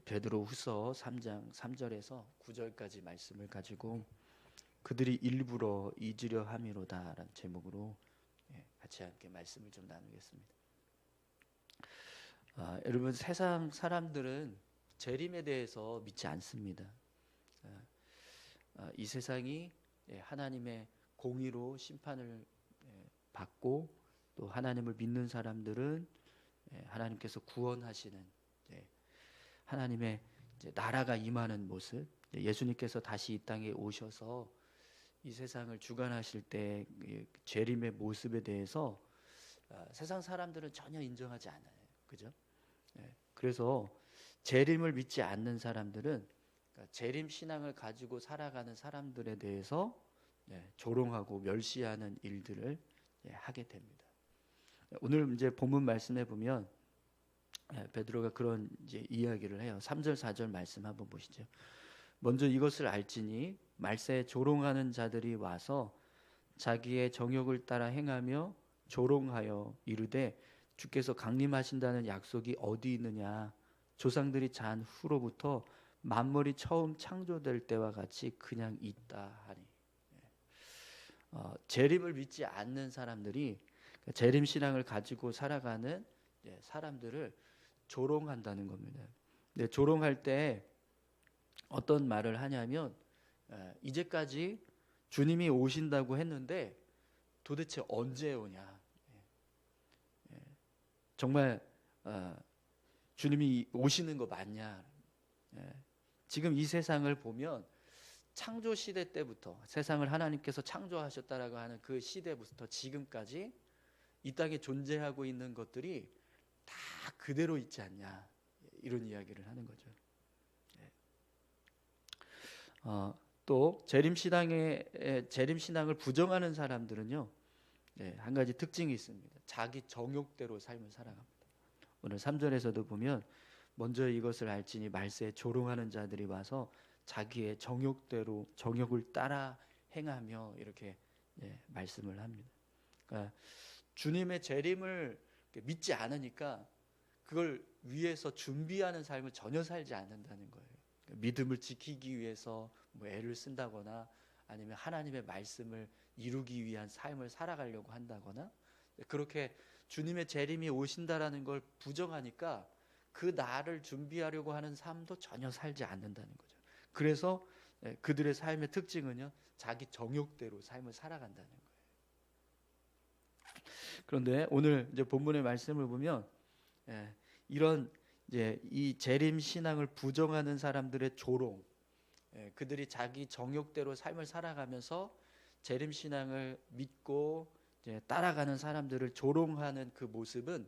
베드로후서 3장 3절에서 9절까지 말씀을 가지고 그들이 일부러 잊으려 함이로다라는 제목으로 같이 함께 말씀을 좀 나누겠습니다. 여러분, 세상 사람들은 재림에 대해서 믿지 않습니다. 이 세상이 하나님의 공의로 심판을 받고 또 하나님을 믿는 사람들은 하나님께서 구원하시는 하나님의 나라가 임하는 모습, 예수님께서 다시 이 땅에 오셔서 이 세상을 주관하실 때 재림의 모습에 대해서 세상 사람들은 전혀 인정하지 않아요. 그죠? 그래서 재림을 믿지 않는 사람들은 재림 신앙을 가지고 살아가는 사람들에 대해서 조롱하고 멸시하는 일들을 하게 됩니다. 오늘 이제 본문 말씀해 보면 베드로가 그런 이제 이야기를 해요. 3절 4절 말씀 한번 보시죠. 먼저 이것을 알지니 말세에 조롱하는 자들이 와서 자기의 정욕을 따라 행하며 조롱하여 이르되 주께서 강림하신다는 약속이 어디 있느냐. 조상들이 잔 후로부터 만물이 처음 창조될 때와 같이 그냥 있다 하니. 재림을 믿지 않는 사람들이 재림 신앙을 가지고 살아가는 사람들을 조롱한다는 겁니다. 조롱할 때 어떤 말을 하냐면 이제까지 주님이 오신다고 했는데 도대체 언제 오냐. 정말 주님이 오시는 거 맞냐. 지금 이 세상을 보면 창조 시대 때부터 세상을 하나님께서 창조하셨다라고 하는 그 시대부터 지금까지 이 땅에 존재하고 있는 것들이 다 그대로 있지 않냐, 이런 이야기를 하는 거죠. 또 재림 신앙을 부정하는 사람들은요, 한 가지 특징이 있습니다. 자기 정욕대로 삶을 살아갑니다. 오늘 3절에서도 보면 먼저 이것을 알지니 말세에 조롱하는 자들이 와서 자기의 정욕대로 정욕을 따라 행하며 이렇게 말씀을 합니다. 그러니까 주님의 재림을 믿지 않으니까 그걸 위해서 준비하는 삶을 전혀 살지 않는다는 거예요. 믿음을 지키기 위해서 애를 쓴다거나 아니면 하나님의 말씀을 이루기 위한 삶을 살아가려고 한다거나, 그렇게 주님의 재림이 오신다라는 걸 부정하니까 그 날을 준비하려고 하는 삶도 전혀 살지 않는다는 거죠. 그래서 그들의 삶의 특징은요, 자기 정욕대로 삶을 살아간다는 거예요. 그런데 오늘 이제 본문의 말씀을 보면 이런 이제 이 재림 신앙을 부정하는 사람들의 조롱, 그들이 자기 정욕대로 삶을 살아가면서 재림 신앙을 믿고 이제 따라가는 사람들을 조롱하는 그 모습은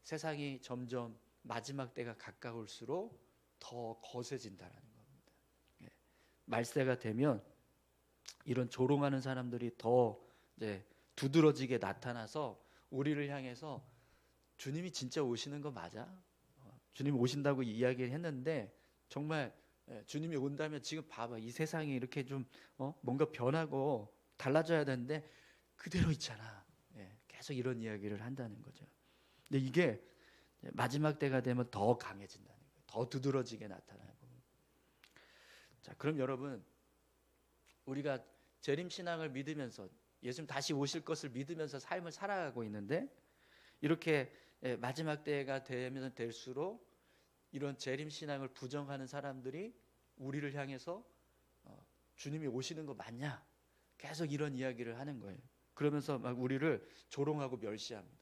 세상이 점점 마지막 때가 가까울수록 더 거세진다라는 겁니다. 말세가 되면 이런 조롱하는 사람들이 더 이제 두드러지게 나타나서 우리를 향해서 주님이 진짜 오시는 거 맞아? 주님 오신다고 이야기를 했는데 정말 주님이 온다면 지금 봐봐, 이 세상이 이렇게 좀 뭔가 변하고 달라져야 되는데 그대로 있잖아. 계속 이런 이야기를 한다는 거죠. 근데 이게 마지막 때가 되면 더 강해진다는 거예요. 더 두드러지게 나타나는 겁니다. 자, 그럼 여러분, 우리가 재림 신앙을 믿으면서 예수님 다시 오실 것을 믿으면서 삶을 살아가고 있는데 이렇게 마지막 때가 되면 될수록 이런 재림 신앙을 부정하는 사람들이 우리를 향해서 주님이 오시는 거 맞냐? 계속 이런 이야기를 하는 거예요. 그러면서 막 우리를 조롱하고 멸시합니다.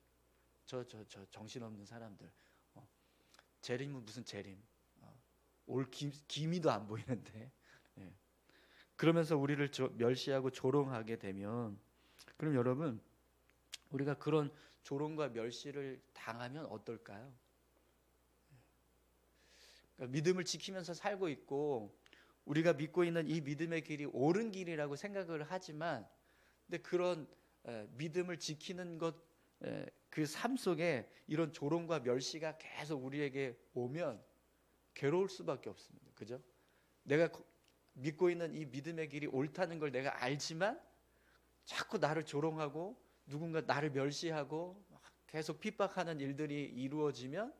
저 정신없는 사람들. 재림은 무슨 재림? 올 기미도 안 보이는데. 그러면서 우리를 멸시하고 조롱하게 되면, 그럼 여러분, 우리가 그런 조롱과 멸시를 당하면 어떨까요? 그러니까 믿음을 지키면서 살고 있고 우리가 믿고 있는 이 믿음의 길이 옳은 길이라고 생각을 하지만, 근데 그런 믿음을 지키는 것, 그 삶 속에 이런 조롱과 멸시가 계속 우리에게 오면 괴로울 수밖에 없습니다. 그죠? 내가 믿고 있는 이 믿음의 길이 옳다는 걸 내가 알지만 자꾸 나를 조롱하고 누군가 나를 멸시하고 계속 핍박하는 일들이 이루어지면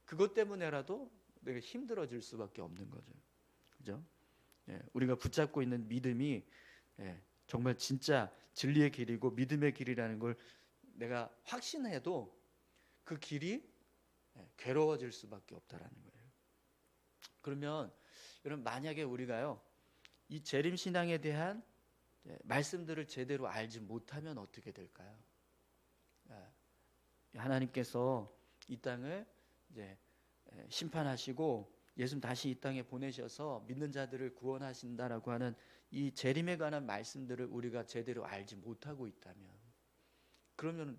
그것 때문에라도 내가 힘들어질 수밖에 없는 거죠. 그죠? 우리가 붙잡고 있는 믿음이 정말 진짜 진리의 길이고 믿음의 길이라는 걸 내가 확신해도 그 길이 괴로워질 수밖에 없다라는 거예요. 그러면 여러분, 만약에 우리가요 이 재림 신앙에 대한 말씀들을 제대로 알지 못하면 어떻게 될까요? 하나님께서 이 땅을 이제 심판하시고 예수님 다시 이 땅에 보내셔서 믿는 자들을 구원하신다라고 하는 이 재림에 관한 말씀들을 우리가 제대로 알지 못하고 있다면, 그러면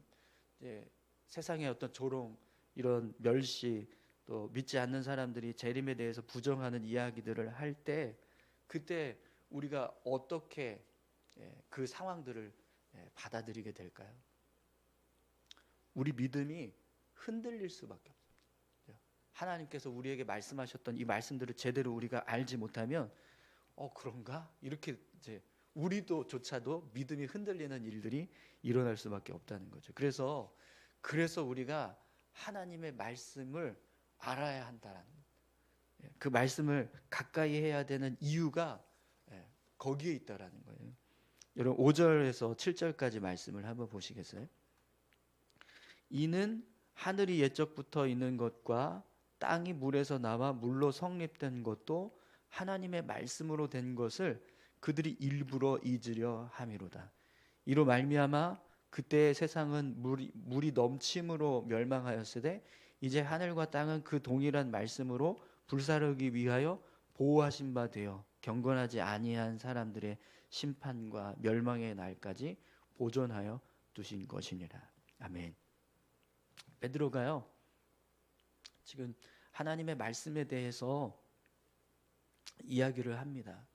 이제 세상의 어떤 조롱, 이런 멸시, 또 믿지 않는 사람들이 재림에 대해서 부정하는 이야기들을 할 때, 그때 우리가 어떻게 그 상황들을 받아들이게 될까요? 우리 믿음이 흔들릴 수밖에 없어요. 하나님께서 우리에게 말씀하셨던 이 말씀들을 제대로 우리가 알지 못하면 그런가? 이렇게 이제 우리조차도 믿음이 흔들리는 일들이 일어날 수밖에 없다는 거죠. 그래서 우리가 하나님의 말씀을 알아야 한다는, 그 말씀을 가까이 해야 되는 이유가 거기에 있다라는 거예요. 여러분 5절에서 7절까지 말씀을 한번 보시겠어요? 이는 하늘이 옛적부터 있는 것과 땅이 물에서 나와 물로 성립된 것도 하나님의 말씀으로 된 것을 그들이 일부러 잊으려 함이로다. 이로 말미암아 그때의 세상은 물이 넘침으로 멸망하였으되 이제 하늘과 땅은 그 동일한 말씀으로 불사르기 위하여 보호하신 바 되어 경건하지 아니한 사람들의 심판과 멸망의 날까지 보존하여 두신 것이니라. 아멘. 베드로가요 지금 하나님의 말씀에 대해서 이야기를 합니다.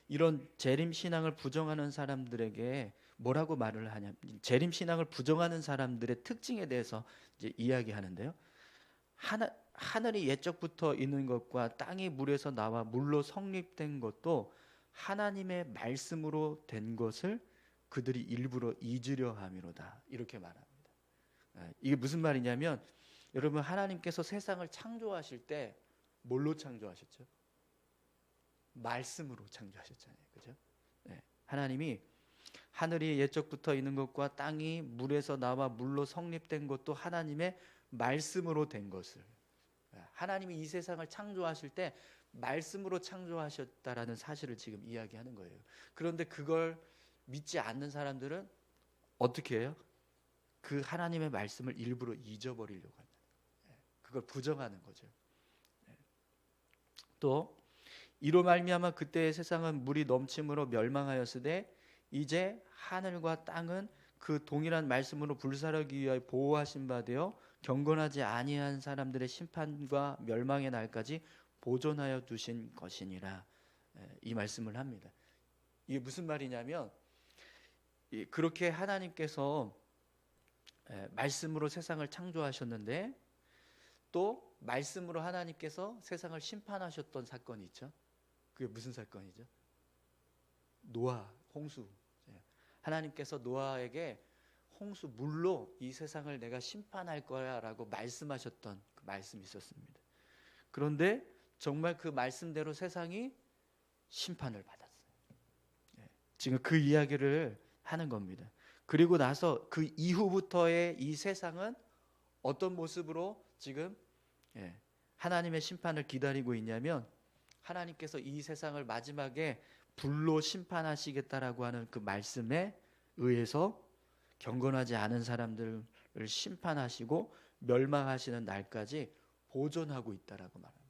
이런 재림 신앙을 부정하는 사람들에게 뭐라고 말을 하냐? 재림 신앙을 부정하는 사람들의 특징에 대해서 이제 이야기하는데요. 하늘이 옛적부터 있는 것과 땅이 물에서 나와 물로 성립된 것도 하나님의 말씀으로 된 것을 그들이 일부러 잊으려 함이로다. 이렇게 말합니다. 이게 무슨 말이냐면, 여러분 하나님께서 세상을 창조하실 때 뭘로 창조하셨죠? 말씀으로 창조하셨잖아요. 그죠? 하나님이 하늘이 옛적부터 있는 것과 땅이 물에서 나와 물로 성립된 것도 하나님의 말씀으로 된 것을, 하나님이 이 세상을 창조하실 때 말씀으로 창조하셨다라는 사실을 지금 이야기하는 거예요. 그런데 그걸 믿지 않는 사람들은 어떻게 해요? 그 하나님의 말씀을 일부러 잊어버리려고 합니다. 그걸 부정하는 거죠. 또 이로 말미암아 그때의 세상은 물이 넘침으로 멸망하였으되 이제 하늘과 땅은 그 동일한 말씀으로 불사르기 위하여 보호하신 바 되어 경건하지 아니한 사람들의 심판과 멸망의 날까지 보존하여 두신 것이니라. 이 말씀을 합니다. 이게 무슨 말이냐면, 그렇게 하나님께서 말씀으로 세상을 창조하셨는데 또 말씀으로 하나님께서 세상을 심판하셨던 사건이 있죠. 그게 무슨 사건이죠? 노아, 홍수. 하나님께서 노아에게 홍수, 물로 이 세상을 내가 심판할 거야 라고 말씀하셨던 그 말씀이 있었습니다. 그런데 정말 그 말씀대로 세상이 심판을 받았어요. 지금 그 이야기를 하는 겁니다. 그리고 나서 그 이후부터의 이 세상은 어떤 모습으로 지금 하나님의 심판을 기다리고 있냐면, 하나님께서 이 세상을 마지막에 불로 심판하시겠다라고 하는 그 말씀에 의해서 경건하지 않은 사람들을 심판하시고 멸망하시는 날까지 보존하고 있다라고 말합니다.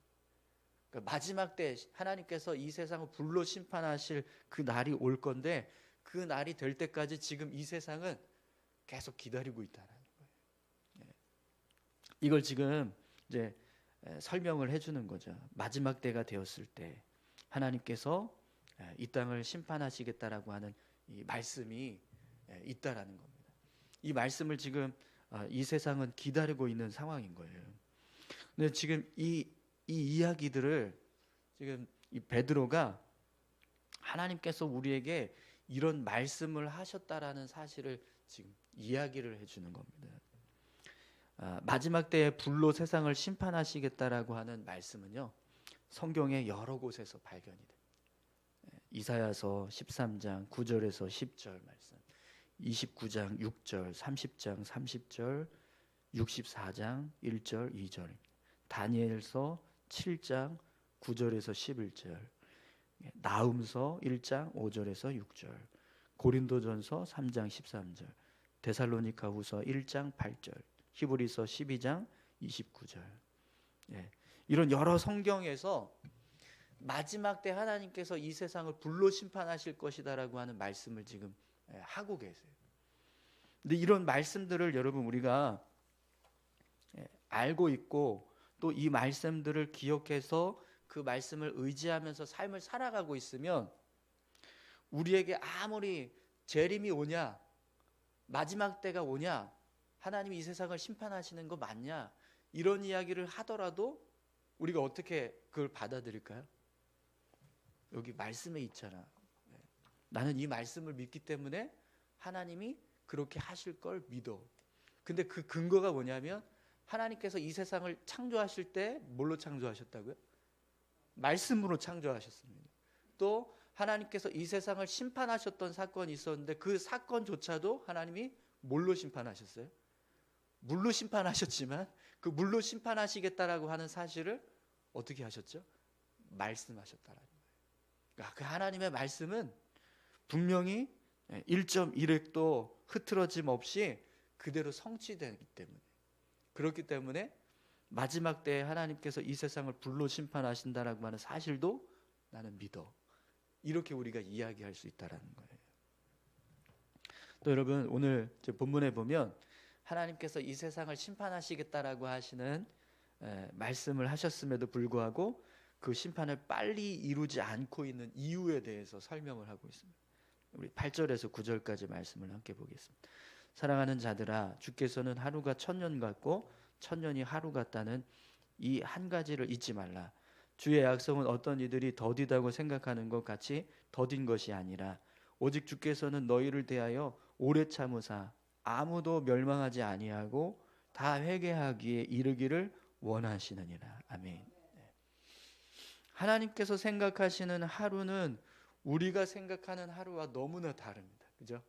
그러니까 마지막 때 하나님께서 이 세상을 불로 심판하실 그 날이 올 건데, 그 날이 될 때까지 지금 이 세상은 계속 기다리고 있다는 거예요. 이걸 지금 이제 설명을 해주는 거죠. 마지막 때가 되었을 때 하나님께서 이 땅을 심판하시겠다라고 하는 이 말씀이 있다라는 겁니다. 이 말씀을 지금 이 세상은 기다리고 있는 상황인 거예요. 근데 지금 이 이야기들을 지금 이 베드로가 하나님께서 우리에게 이런 말씀을 하셨다라는 사실을 지금 이야기를 해주는 겁니다. 마지막 때에 불로 세상을 심판하시겠다라고 하는 말씀은요, 성경의 여러 곳에서 발견이 돼요. 이사야서 13장 9절에서 10절 말씀, 29장 6절, 30장 30절, 64장 1절 2절, 다니엘서 7장 9절에서 11절, 나훔서 1장 5절에서 6절, 고린도전서 3장 13절, 데살로니가후서 1장 8절, 히브리서 12장 29절. 이런 여러 성경에서 마지막 때 하나님께서 이 세상을 불로 심판하실 것이다라고 하는 말씀을 지금 하고 계세요. 근데 이런 말씀들을 여러분 우리가 알고 있고 또 이 말씀들을 기억해서 그 말씀을 의지하면서 삶을 살아가고 있으면 우리에게 아무리 재림이 오냐, 마지막 때가 오냐, 하나님이 이 세상을 심판하시는 거 맞냐, 이런 이야기를 하더라도 우리가 어떻게 그걸 받아들일까요? 여기 말씀에 있잖아. 나는 이 말씀을 믿기 때문에 하나님이 그렇게 하실 걸 믿어. 근데 그 근거가 뭐냐면 하나님께서 이 세상을 창조하실 때 뭘로 창조하셨다고요? 말씀으로 창조하셨습니다. 또 하나님께서 이 세상을 심판하셨던 사건이 있었는데 그 사건조차도 하나님이 뭘로 심판하셨어요? 물로 심판하셨지만 그 물로 심판하시겠다라고 하는 사실을 어떻게 하셨죠? 말씀하셨다라는 거예요. 그러니까 그 하나님의 말씀은 분명히 1.1획도 흐트러짐 없이 그대로 성취되기 때문에, 그렇기 때문에 마지막 때에 하나님께서 이 세상을 불로 심판하신다라고 하는 사실도 나는 믿어. 이렇게 우리가 이야기할 수 있다라는 거예요. 또 여러분 오늘 본문에 보면 하나님께서 이 세상을 심판하시겠다라고 하시는 말씀을 하셨음에도 불구하고 그 심판을 빨리 이루지 않고 있는 이유에 대해서 설명을 하고 있습니다. 우리 8절에서 9절까지 말씀을 함께 보겠습니다. 사랑하는 자들아, 주께서는 하루가 1000년 같고 1000년이 하루 같다는 이 한 가지를 잊지 말라. 주의 약속은 어떤 이들이 더디다고 생각하는 것 같이 더딘 것이 아니라 오직 주께서는 너희를 대하여 오래 참으사 아무도 멸망하지 아니하고 다 회개하기에 이르기를 원하시느니라. 아멘. 하나님께서 생각하시는 하루는 우리가 생각하는 하루와 너무나 다릅니다. 그죠?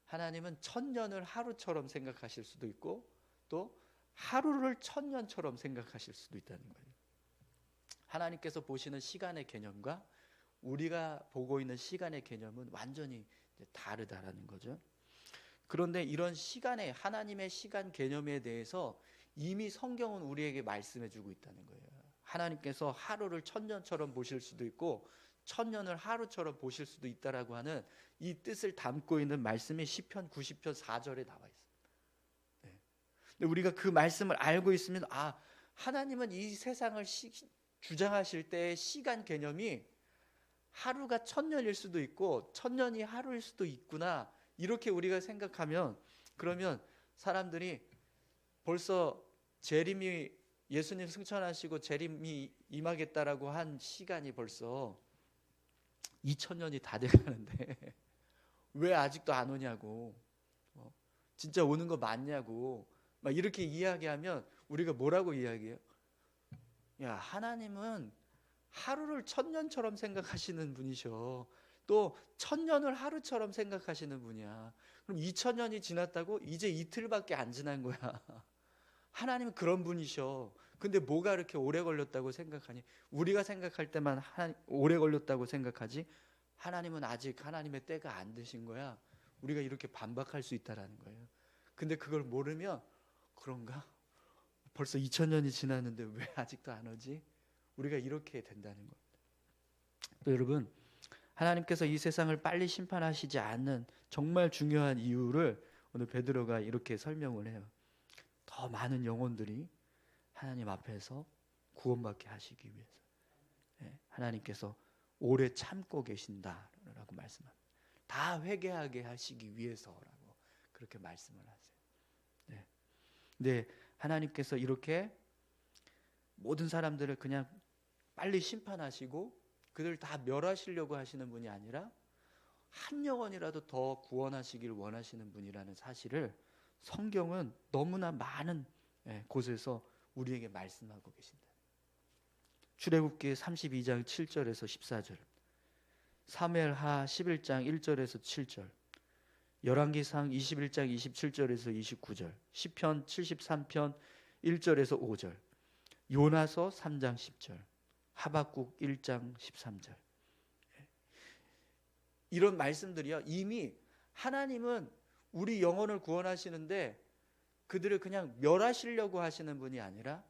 하나님은 1000년을 하루처럼 생각하실 수도 있고 또 하루를 1000년처럼 생각하실 수도 있다는 거예요. 하나님께서 보시는 시간의 개념과 우리가 보고 있는 시간의 개념은 완전히 다르다라는 거죠. 그런데 이런 시간의 하나님의 시간 개념에 대해서 이미 성경은 우리에게 말씀해 주고 있다는 거예요. 하나님께서 하루를 1000년처럼 보실 수도 있고 1000년을 하루처럼 보실 수도 있다라고 하는 이 뜻을 담고 있는 말씀이 시편 90편 4절에 나와 있습니다. 근데 우리가 그 말씀을 알고 있으면 하나님은 이 세상을 주장하실 때의 시간 개념이 하루가 1000년일 수도 있고 1000년이 하루일 수도 있구나, 이렇게 우리가 생각하면, 그러면 사람들이 벌써 재림이, 예수님 승천하시고 재림이 임하겠다라고 한 시간이 벌써 2000년이 다 돼가는데 왜 아직도 안 오냐고, 진짜 오는 거 맞냐고 막 이렇게 이야기하면 우리가 뭐라고 이야기해요? 야, 하나님은 하루를 1000년처럼 생각하시는 분이셔. 또 1000년을 하루처럼 생각하시는 분이야. 그럼 2000년이 지났다고 이제 이틀밖에 안 지난 거야. 하나님은 그런 분이셔. 근데 뭐가 이렇게 오래 걸렸다고 생각하니? 우리가 생각할 때만 오래 걸렸다고 생각하지 하나님은 아직 하나님의 때가 안 되신 거야. 우리가 이렇게 반박할 수 있다라는 거예요. 근데 그걸 모르면 그런가? 벌써 2000년이 지났는데 왜 아직도 안 오지? 우리가 이렇게 된다는 겁니다. 또 여러분, 하나님께서 이 세상을 빨리 심판하시지 않는 정말 중요한 이유를 오늘 베드로가 이렇게 설명을 해요. 더 많은 영혼들이 하나님 앞에서 구원받게 하시기 위해서. 하나님께서 오래 참고 계신다라고 말씀합니다. 다 회개하게 하시기 위해서라고 그렇게 말씀을 하세요. 네, 하나님께서 이렇게 모든 사람들을 그냥 빨리 심판하시고 그들 다 멸하시려고 하시는 분이 아니라 한 영혼이라도 더 구원하시길 원하시는 분이라는 사실을 성경은 너무나 많은 곳에서 우리에게 말씀하고 계신다. 출애굽기 32장 7절에서 14절, 사무엘하 11장 1절에서 7절, 열왕기상 21장 27절에서 29절, 시편 73편 1절에서 5절, 요나서 3장 10절, 하박국 1장 13절. 이런 말씀들이요, 이미 하나님은 우리 영혼을 구원하시는데 그들을 그냥 멸하시려고 하시는 분이 아니라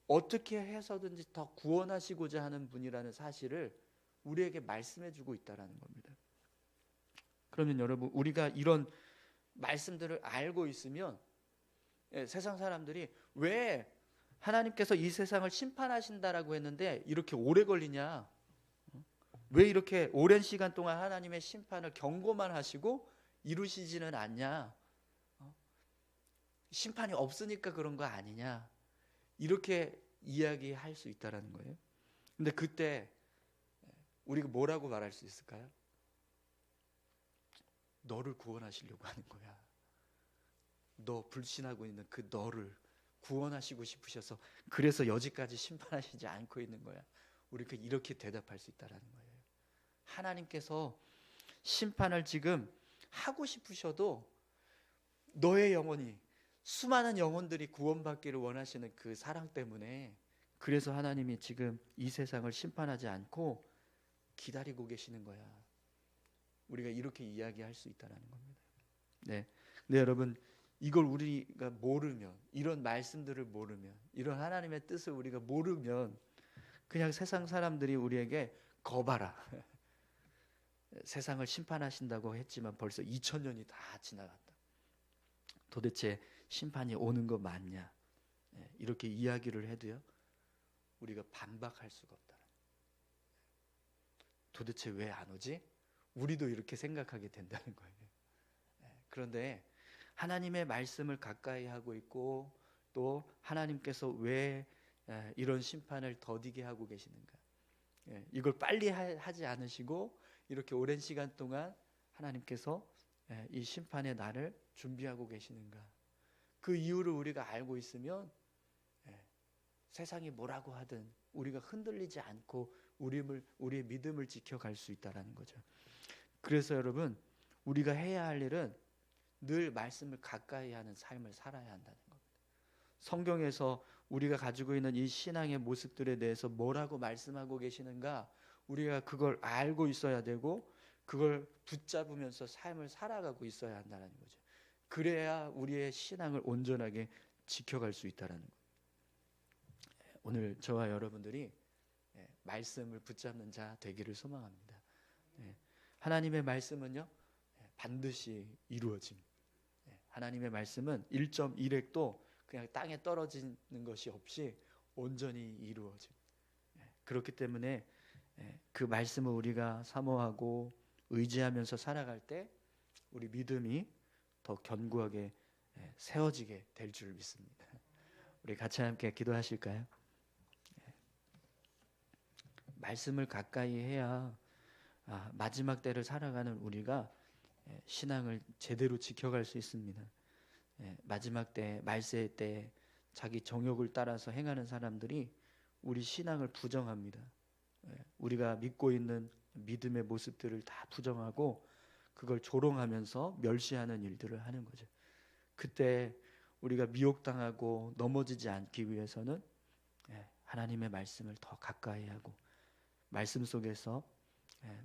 어떻게 해서든지 더 구원하시고자 하는 분이라는 사실을 우리에게 말씀해 주고 있다는 겁니다. 그러면 여러분, 우리가 이런 말씀들을 알고 있으면 세상 사람들이 왜 하나님께서 이 세상을 심판하신다라고 했는데 이렇게 오래 걸리냐, 왜 이렇게 오랜 시간 동안 하나님의 심판을 경고만 하시고 이루시지는 않냐, 심판이 없으니까 그런 거 아니냐, 이렇게 이야기할 수 있다는 거예요. 근데 그때 우리가 뭐라고 말할 수 있을까요? 너를 구원하시려고 하는 거야. 너 불신하고 있는 그 너를 구원하시고 싶으셔서 그래서 여지까지 심판하시지 않고 있는 거야. 우리가 이렇게 대답할 수 있다는 거예요. 하나님께서 심판을 지금 하고 싶으셔도 너의 영혼이, 수많은 영혼들이 구원받기를 원하시는 그 사랑 때문에, 그래서 하나님이 지금 이 세상을 심판하지 않고 기다리고 계시는 거야. 우리가 이렇게 이야기할 수 있다는 겁니다. 네, 여러분, 이걸 우리가 모르면, 이런 말씀들을 모르면, 이런 하나님의 뜻을 우리가 모르면 그냥 세상 사람들이 우리에게 거봐라, 세상을 심판하신다고 했지만 벌써 2000년이 다 지나갔다, 도대체 심판이 오는 거 맞냐, 이렇게 이야기를 해도요, 우리가 반박할 수가 없다. 도대체 왜 안 오지? 우리도 이렇게 생각하게 된다는 거예요. 그런데 하나님의 말씀을 가까이 하고 있고, 또 하나님께서 왜 이런 심판을 더디게 하고 계시는가, 이걸 빨리 하지 않으시고 이렇게 오랜 시간 동안 하나님께서 이 심판의 날을 준비하고 계시는가, 그 이유를 우리가 알고 있으면 세상이 뭐라고 하든 우리가 흔들리지 않고 우리의 믿음을 지켜갈 수 있다는 거죠. 그래서 여러분, 우리가 해야 할 일은 늘 말씀을 가까이 하는 삶을 살아야 한다는 겁니다. 성경에서 우리가 가지고 있는 이 신앙의 모습들에 대해서 뭐라고 말씀하고 계시는가, 우리가 그걸 알고 있어야 되고 그걸 붙잡으면서 삶을 살아가고 있어야 한다는 거죠. 그래야 우리의 신앙을 온전하게 지켜갈 수 있다는 거예요. 오늘 저와 여러분들이 말씀을 붙잡는 자 되기를 소망합니다. 하나님의 말씀은요, 반드시 이루어짐. 하나님의 말씀은 1.1획도 그냥 땅에 떨어지는 것이 없이 온전히 이루어짐. 그렇기 때문에 그 말씀을 우리가 사모하고 의지하면서 살아갈 때 우리 믿음이 더 견고하게 세워지게 될 줄 믿습니다. 우리 같이 함께 기도하실까요? 말씀을 가까이 해야 마지막 때를 살아가는 우리가 신앙을 제대로 지켜갈 수 있습니다. 마지막 때, 말세 때 자기 정욕을 따라서 행하는 사람들이 우리 신앙을 부정합니다. 우리가 믿고 있는 믿음의 모습들을 다 부정하고 그걸 조롱하면서 멸시하는 일들을 하는 거죠. 그때 우리가 미혹당하고 넘어지지 않기 위해서는 하나님의 말씀을 더 가까이 하고 말씀 속에서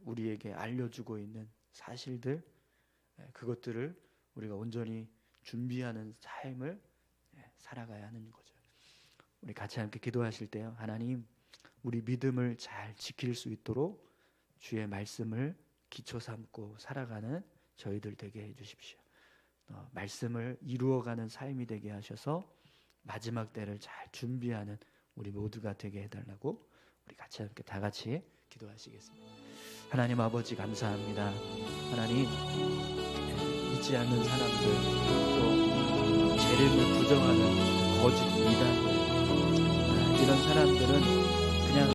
우리에게 알려주고 있는 사실들, 그것들을 우리가 온전히 준비하는 삶을 살아가야 하는 거죠. 우리 같이 함께 기도하실 때요, 하나님, 우리 믿음을 잘 지킬 수 있도록 주의 말씀을 기초 삼고 살아가는 저희들 되게 해주십시오. 말씀을 이루어가는 삶이 되게 하셔서 마지막 때를 잘 준비하는 우리 모두가 되게 해달라고 우리 같이 함께 다 같이 기도하시겠습니다. 하나님 아버지, 감사합니다. 하나님, 믿지 않는 사람들, 또 재림을 부정하는 거짓 이단, 이런 사람들은